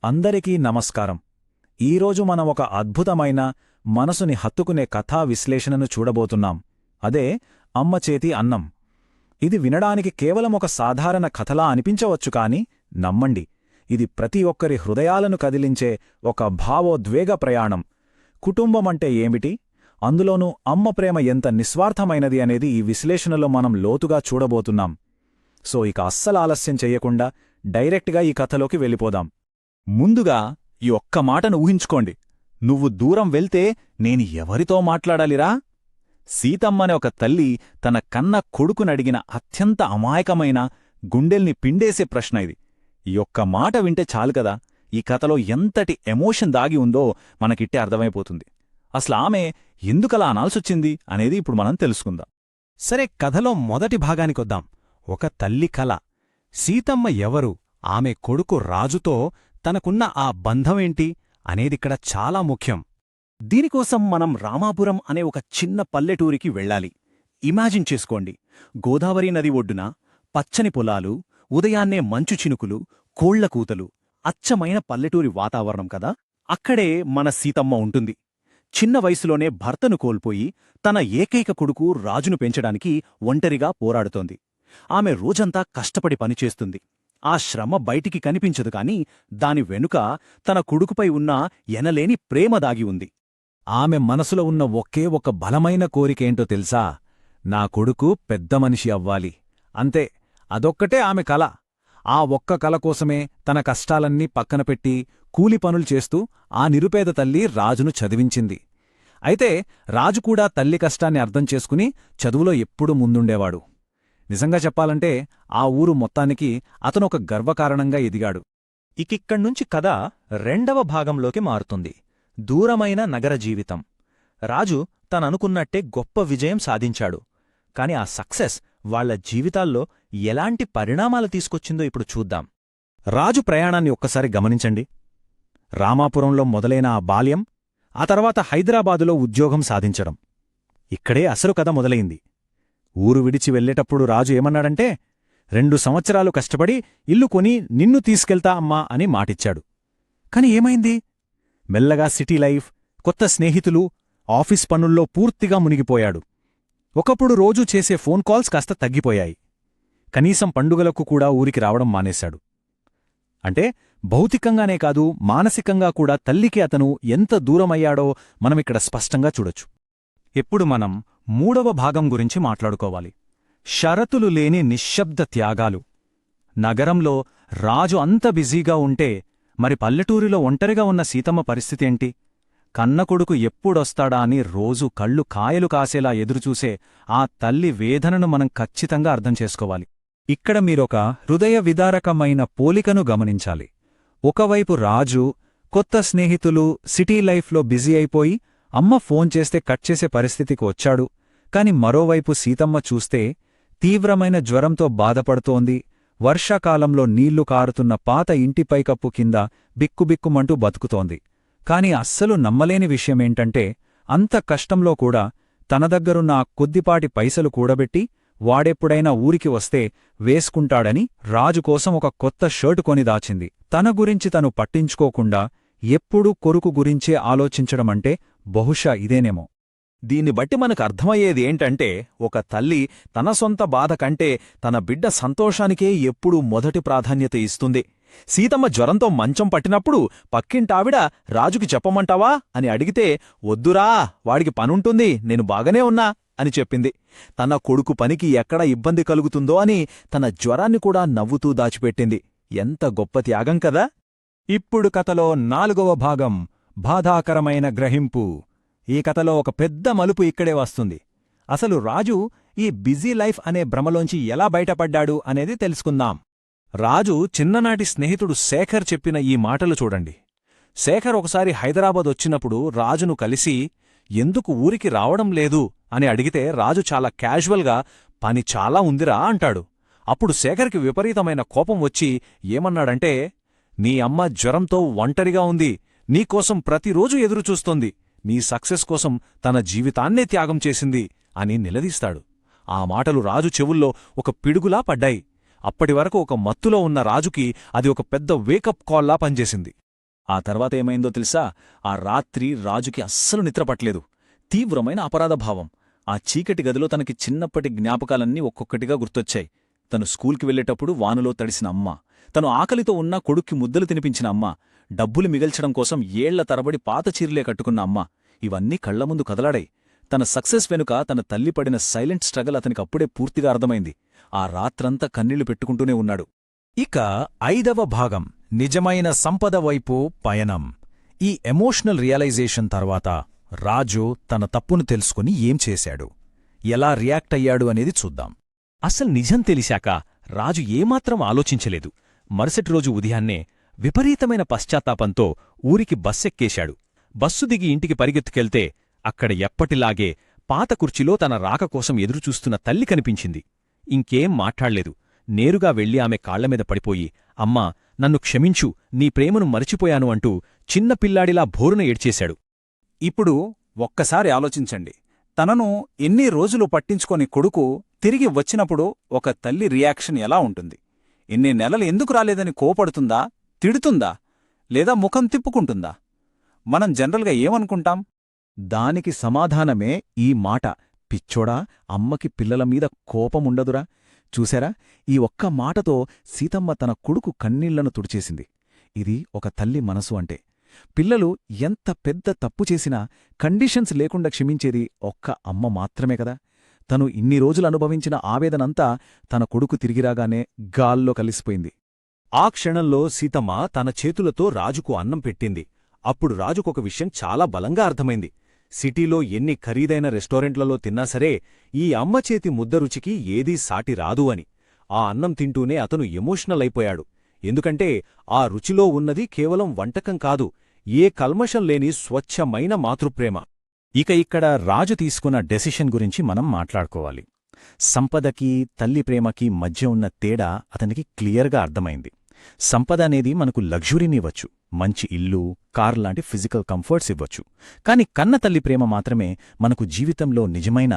అందరికీ నమస్కారం. ఈరోజు మనం ఒక అద్భుతమైన మనసుని హత్తుకునే కథా విశ్లేషణను చూడబోతున్నాం. అదే అమ్మ చేతి అన్నం. ఇది వినడానికి కేవలం ఒక సాధారణ కథలా అనిపించవచ్చు, కాని నమ్మండి, ఇది ప్రతి ఒక్కరి హృదయాలను కదిలించే ఒక భావోద్వేగ ప్రయాణం. కుటుంబమంటే ఏమిటి, అందులోనూ అమ్మ ప్రేమ ఎంత నిస్వార్థమైనది అనేది ఈ విశ్లేషణలో మనం లోతుగా చూడబోతున్నాం. సో ఇక అస్సలు ఆలస్యం చెయ్యకుండా డైరెక్ట్గా ఈ కథలోకి వెళ్ళిపోదాం. ముందుగా ఈ ఒక్క మాటను ఊహించుకోండి. నువ్వు దూరం వెళ్తే నేను ఎవరితో మాట్లాడాలిరా? సీతమ్మనే ఒక తల్లి తన కన్న కొడుకునడిగిన అత్యంత అమాయకమైన, గుండెల్ని పిండేసే ప్రశ్న ఇది. ఈ ఒక్క మాట వింటే చాలు కదా, ఈ కథలో ఎంతటి ఎమోషన్ దాగి ఉందో మనకిట్టే అర్థమైపోతుంది. అసలు ఆమె ఎందుకలా అనాల్సొచ్చింది అనేది ఇప్పుడు మనం తెలుసుకుందాం. సరే, కథలో మొదటి భాగానికొద్దాం. ఒక తల్లి కల. సీతమ్మ ఎవరు, ఆమె కొడుకు రాజుతో తనకున్న ఆ బంధమేంటి అనేదిక్కడ చాలా ముఖ్యం. దీనికోసం మనం రామాపురం అనే ఒక చిన్న పల్లెటూరికి వెళ్ళాలి. ఇమాజిన్ చేసుకోండి, గోదావరి నది ఒడ్డున పచ్చని పొలాలు, ఉదయాన్నే మంచు చినుకులు, కోళ్ల కూతలు, అచ్చమైన పల్లెటూరి వాతావరణం కదా. అక్కడే మన సీతమ్మ ఉంటుంది. చిన్న వయసులోనే భర్తను కోల్పోయి తన ఏకైక కొడుకు రాజును పెంచడానికి ఒంటరిగా పోరాడుతోంది. ఆమె రోజంతా కష్టపడి పనిచేస్తుంది. ఆ శ్రమ బయటికి కనిపించదు, కాని దాని వెనుక తన కొడుకుపై ఉన్న ఎనలేని ప్రేమ దాగి ఉంది. ఆమె మనసులో ఉన్న ఒకే ఒక బలమైన కోరికేంటో తెలుసా? నా కొడుకు పెద్ద మనిషి అవ్వాలి. అంతే, అదొక్కటే ఆమె కల. ఆ ఒక్క కల కోసమే తన కష్టాలన్నీ పక్కనపెట్టి కూలి పనులు చేస్తూ ఆ నిరుపేద తల్లి రాజును చదివించింది. అయితే రాజు కూడా తల్లి కష్టాన్ని అర్థం చేసుకుని చదువులో ఎప్పుడూ ముందుండేవాడు. నిజంగా చెప్పాలంటే ఆ ఊరు మొత్తానికి అతనొక గర్వకారణంగా ఎదిగాడు. ఇకిక్కడ్నుంచి కథ రెండవ భాగంలోకి మారుతుంది. దూరమైన నగర జీవితం. రాజు తననుకున్నట్టే గొప్ప విజయం సాధించాడు. కాని ఆ సక్సెస్ వాళ్ల జీవితాల్లో ఎలాంటి పరిణామాలు తీసుకొచ్చిందో ఇప్పుడు చూద్దాం. రాజు ప్రయాణాన్ని ఒక్కసారి గమనించండి. రామాపురంలో మొదలైన ఆ బాల్యం, ఆ తర్వాత హైదరాబాదులో ఉద్యోగం సాధించడం. ఇక్కడే అసలు కథ మొదలైంది. ఊరు విడిచి వెళ్లేటప్పుడు రాజు ఏమన్నాడంటే, 2 సంవత్సరాలు కష్టపడి ఇల్లు కొని నిన్ను తీసుకెళ్తా అమ్మా అని మాటిచ్చాడు. కాని ఏమైంది? మెల్లగా సిటీ లైఫ్, కొత్త స్నేహితులు, ఆఫీస్ పనుల్లో పూర్తిగా మునిగిపోయాడు. ఒకప్పుడు రోజూ చేసే ఫోన్ కాల్స్ కాస్త తగ్గిపోయాయి. కనీసం పండుగలకు కూడా ఊరికి రావడం మానేశాడు. అంటే భౌతికంగానే కాదు, మానసికంగా కూడా తల్లికి అతను ఎంత దూరమయ్యాడో మనమిక్కడ స్పష్టంగా చూడొచ్చు. ఇప్పుడు మనం 3వ భాగం గురించి మాట్లాడుకోవాలి. షరతులు లేని నిశ్శబ్ద త్యాగాలు. నగరంలో రాజు అంత బిజీగా ఉంటే మరి పల్లెటూరిలో ఒంటరిగా ఉన్న సీతమ్మ పరిస్థితేంటి? కన్నకొడుకు ఎప్పుడొస్తాడా అని రోజూ కళ్ళు కాయలు కాసేలా ఎదురుచూసే ఆ తల్లి వేదనను మనం ఖచ్చితంగా అర్థం చేసుకోవాలి. ఇక్కడ మీరొక హృదయ విదారకమైన పోలికను గమనించాలి. ఒకవైపు రాజు కొత్త స్నేహితులు, సిటీ లైఫ్లో బిజీ అయిపోయి అమ్మ ఫోన్ చేస్తే కట్ చేసే పరిస్థితికి వచ్చాడు. కాని మరోవైపు సీతమ్మ చూస్తే తీవ్రమైన జ్వరంతో బాధపడుతోంది. వర్షాకాలంలో నీళ్లు కారుతున్న పాత ఇంటి పైకప్పు కింద బిక్కుబిక్కుమంటూ బతుకుతోంది. కాని అస్సలు నమ్మలేని విషయమేంటంటే, అంత కష్టంలో కూడా తన దగ్గరున్న ఆ కొద్దిపాటి పైసలు కూడబెట్టి వాడెప్పుడైనా ఊరికి వస్తే వేసుకుంటాడని రాజుకోసం ఒక కొత్త షర్టు కొని దాచింది. తన గురించి తను పట్టించుకోకుండా ఎప్పుడూ కొరుకు గురించే ఆలోచించడమంటే బహుశా ఇదేనేమో. దీన్ని బట్టి మనకు అర్థమయ్యేది ఏంటంటే, ఒక తల్లి తన సొంత బాధ కంటే తన బిడ్డ సంతోషానికే ఎప్పుడూ మొదటి ప్రాధాన్యత ఇస్తుంది. సీతమ్మ జ్వరంతో మంచం పట్టినప్పుడు పక్కింటావిడ రాజుకి చెప్పమంటావా అని అడిగితే, వద్దురా, వాడికి పనుంటుంది, నేను బాగానే ఉన్నా అని చెప్పింది. తన కొడుకు పనికి ఎక్కడ ఇబ్బంది కలుగుతుందో అని తన జ్వరాన్ని కూడా నవ్వుతూ దాచిపెట్టింది. ఎంత గొప్ప త్యాగం కదా! ఇప్పుడు కథలో 4వ భాగం, బాధాకరమైన గ్రహింపు. ఈ కథలో ఒక పెద్ద మలుపు ఇక్కడే వస్తుంది. అసలు రాజు ఈ బిజీ లైఫ్ అనే భ్రమలోంచి ఎలా బయటపడ్డాడు అనేది తెలుసుకుందాం. రాజు చిన్ననాటి స్నేహితుడు శేఖర్ చెప్పిన ఈ మాటలు చూడండి. శేఖర్ ఒకసారి హైదరాబాద్ వచ్చినప్పుడు రాజును కలిసి ఎందుకు ఊరికి రావడం లేదు అని అడిగితే రాజు చాలా క్యాజువల్గా పని చాలా ఉందిరా అంటాడు. అప్పుడు శేఖర్కి విపరీతమైన కోపం వచ్చి ఏమన్నాడంటే, నీ అమ్మ జ్వరంతో ఒంటరిగా ఉంది, నీకోసం ప్రతిరోజు ఎదురుచూస్తోంది, నీ సక్సెస్ కోసం తన జీవితాన్నే త్యాగం చేసింది అని నిలదీస్తాడు. ఆ మాటలు రాజు చెవుల్లో ఒక పిడుగులా పడ్డాయి. అప్పటివరకు ఒక మత్తులో ఉన్న రాజుకి అది ఒక పెద్ద వేకప్ కాల్లా పనిచేసింది. ఆ తర్వాత ఏమైందో తెలుసా? ఆ రాత్రి రాజుకి అస్సలు నిద్రపట్లేదు. తీవ్రమైన అపరాధభావం. ఆ చీకటి గదిలో తనకి చిన్నప్పటి జ్ఞాపకాలన్నీ ఒక్కొక్కటిగా గుర్తొచ్చాయి. తను స్కూల్కి వెళ్లేటప్పుడు వానలో తడిసిన అమ్మ, తను ఆకలితో ఉన్న కొడుక్కి ముద్దలు తినిపించిన అమ్మ, డబ్బులు మిగల్చడం కోసం ఏళ్ల తరబడి పాత చీరలే కట్టుకున్న అమ్మ, ఇవన్నీ కళ్లముందు కదలాడాయి. తన సక్సెస్ వెనుక తన తల్లి పడిన సైలెంట్ స్ట్రగల్ అతనికి అప్పుడే పూర్తిగా అర్థమైంది. ఆ రాత్రంతా కన్నీళ్లు పెట్టుకుంటూనే ఉన్నాడు. ఇక 5వ భాగం, నిజమైన సంపద వైపు పయనం. ఈ ఎమోషనల్ రియలైజేషన్ తర్వాత రాజు తన తప్పును తెలుసుకుని ఏం చేశాడు, ఎలా రియాక్ట్ అయ్యాడు అనేది చూద్దాం. అసలు నిజం తెలిశాక రాజు ఏమాత్రం ఆలోచించలేదు. మరుసటి రోజు ఉదయాన్నే విపరీతమైన పశ్చాత్తాపంతో ఊరికి బస్సెక్కేశాడు. బస్సు దిగి ఇంటికి పరిగెత్తుకెళ్తే అక్కడ ఎప్పటిలాగే పాత కుర్చీలో తన రాక కోసం ఎదురుచూస్తున్న తల్లి కనిపించింది. ఇంకేం మాట్లాడలేదు. నేరుగా వెళ్లి ఆమె కాళ్లమీద పడిపోయి, అమ్మా, నన్ను క్షమించు, నీ ప్రేమను మరిచిపోయాను అంటూ చిన్న పిల్లాడిలా భోరున ఏడ్చేశాడు. ఇప్పుడు ఒక్కసారి ఆలోచించండి. తనను ఎన్ని రోజులు పట్టించుకొని కొడుకు తిరిగి వచ్చినప్పుడు ఒక తల్లి రియాక్షన్ ఎలా ఉంటుంది? ఇన్ని నెలలు ఎందుకు రాలేదని కోపడుతుందా, తిడుతుందా, లేదా ముఖం తిప్పుకుంటుందా? మనం జనరల్గా ఏమనుకుంటాం? దానికి సమాధానమే ఈ మాట. పిచ్చోడా, అమ్మకి పిల్లలమీద కోపముండదురా? చూశారా, ఈ ఒక్క మాటతో సీతమ్మ తన కొడుకు కన్నీళ్లను తుడిచేసింది. ఇది ఒక తల్లి మనసు అంటే. పిల్లలు ఎంత పెద్ద తప్పు చేసినా కండిషన్స్ లేకుండా క్షమించేది ఒక్క అమ్మ మాత్రమే కదా. తను ఇన్ని రోజులు అనుభవించిన ఆవేదనంతా తన కొడుకు తిరిగిరాగానే గాల్లో కలిసిపోయింది. ఆ క్షణంలో సీతమ్మ తన చేతులతో రాజుకు అన్నం పెట్టింది. అప్పుడు రాజుకొక విషయం చాలా బలంగా అర్థమైంది. సిటీలో ఎన్ని ఖరీదైన రెస్టారెంట్లలో తిన్నా సరే ఈ అమ్మ చేతి ముద్దరుచికి ఏదీ సాటి రాదు అని. ఆ అన్నం తింటూనే అతను ఎమోషనల్ అయిపోయాడు. ఎందుకంటే ఆ రుచిలో ఉన్నది కేవలం వంటకం కాదు, ఏ కల్మషం లేని స్వచ్ఛమైన మాతృప్రేమ. ఇక ఇక్కడ రాజు తీసుకున్న డెసిషన్ గురించి మనం మాట్లాడుకోవాలి. సంపదకి, తల్లి ప్రేమకి మధ్య ఉన్న తేడా అతనికి క్లియర్గా అర్థమైంది. సంపద అనేది మనకు లగ్జరీనివ్వచ్చు, మంచి ఇల్లు, కార్ లాంటి ఫిజికల్ కంఫర్ట్స్ ఇవ్వచ్చు. కాని కన్న తల్లి ప్రేమ మాత్రమే మనకు జీవితంలో నిజమైన,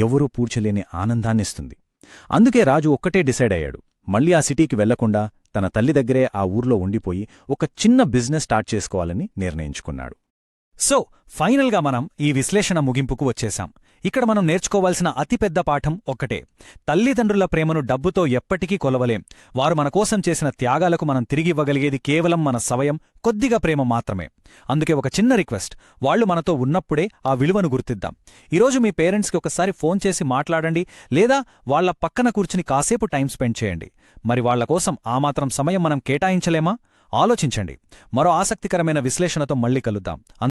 ఎవరూ పూడ్చలేని ఆనందాన్నిస్తుంది. అందుకే రాజు ఒక్కటే డిసైడ్ అయ్యాడు. మళ్ళీ ఆ సిటీకి వెళ్లకుండా తన తల్లి దగ్గరే ఆ ఊర్లో ఉండిపోయి ఒక చిన్న బిజినెస్ స్టార్ట్ చేసుకోవాలని నిర్ణయించుకున్నాడు. సో ఫైనల్గా మనం ఈ విశ్లేషణ ముగింపుకు వచ్చేశాం. ఇక్కడ మనం నేర్చుకోవాల్సిన అతిపెద్ద పాఠం ఒక్కటే: తల్లిదండ్రుల ప్రేమను డబ్బుతో ఎప్పటికీ కొలవలేం. వారు మన కోసం చేసిన త్యాగాలకు మనం తిరిగివ్వగలిగేది కేవలం మన సమయం, కొద్దిగా ప్రేమ మాత్రమే. అందుకే ఒక చిన్న రిక్వెస్ట్: వాళ్లు మనతో ఉన్నప్పుడే ఆ విలువను గుర్తిద్దాం. ఈరోజు మీ పేరెంట్స్కి ఒకసారి ఫోన్ చేసి మాట్లాడండి, లేదా వాళ్ల పక్కన కూర్చుని కాసేపు టైం స్పెండ్ చేయండి. మరి వాళ్ల కోసం ఆ మాత్రం సమయం మనం కేటాయించలేమా? ఆలోచించండి. మరో ఆసక్తికరమైన విశ్లేషణతో మళ్ళీ కలుద్దాం.